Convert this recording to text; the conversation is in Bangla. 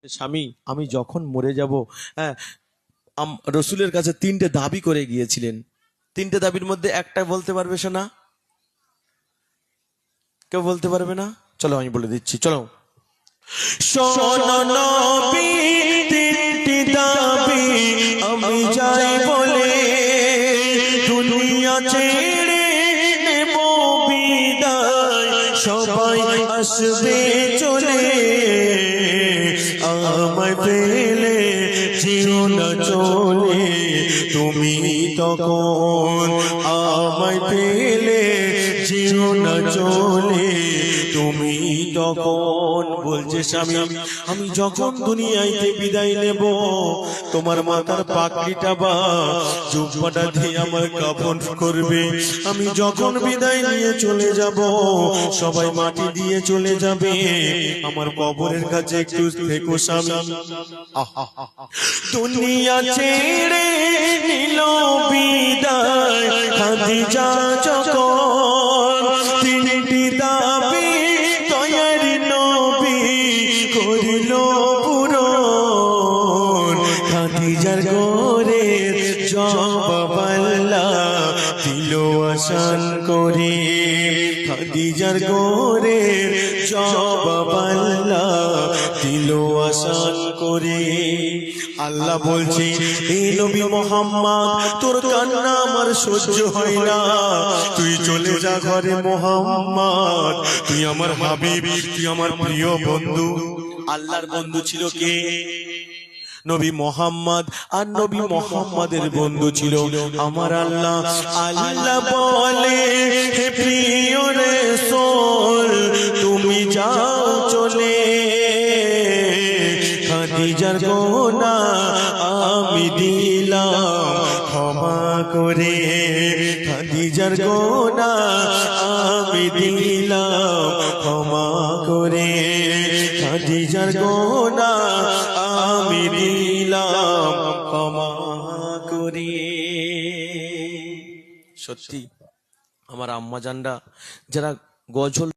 স্বামী আমি যখন মরে যাব, হ্যাঁ, রসুলের কাছে 3টে দাবি করে গিয়েছিলেন। 3টে দাবির মধ্যে একটা বলতে পারবে শোনা? কেউ বলতে পারবে না? চলো আমি বলে দিচ্ছি, চলো। শোনো নবী, 3টি দাবি আমি যাই বলে দুনিয়া ছেড়ে নেব বিদায়, সবাই আসবে চলে আমায় পেলে যেও না চলে তুমি তখন, আমায় পেলে যেও না চলে তুমি তখন। বলছে স্বামী আমি যখন দুনিয়াতে বিদায় নেব, তোমার মাথার পাকড়িটা বা জুব্বাটা দিয়ে আমার কাফন করবে। আমি যখন বিদায় নিয়ে চলে যাব, সবাই মাটি দিয়ে চলে যাবে, আমার কবরের কাছে একটু থেকো স্বামী। দুনিয়া ছেড়ে নিল বিদায় খাদিজা যখন, 3টি দাবি তৈরি নবী করিল পূরণ। খাদিজার ঘরের জবাব আল্লাহ দিল আসান করে, খাদিজার ঘরের জবাব আল্লাহ দিল আসান করে। আল্লাহ বলছে এই নবী মুহাম্মদ তোর কান্না আমার সহ্য হয় না, তুই চলে যা ঘরে মুহাম্মদ, তুই আমার হাবিব, তুই আমার প্রিয় বন্ধু। আল্লাহর বন্ধু ছিল কে? নবী মুহাম্মদ। আর নবী মুহাম্মাদের বন্ধু ছিল আমার আল্লাহ। আল্লাহ বলে হে প্রিয় রাসূল তুমি যাও চলে, খাদিজার গুনাহ আমি দিলাম ক্ষমা করে, খাদিজার গুনাহ আমি দিলাম ক্ষমা করে, খাদিজার গুনাহ আমি দিলাম ক্ষমা করে। সত্যি আমার আম্মা জানরা যারা গজল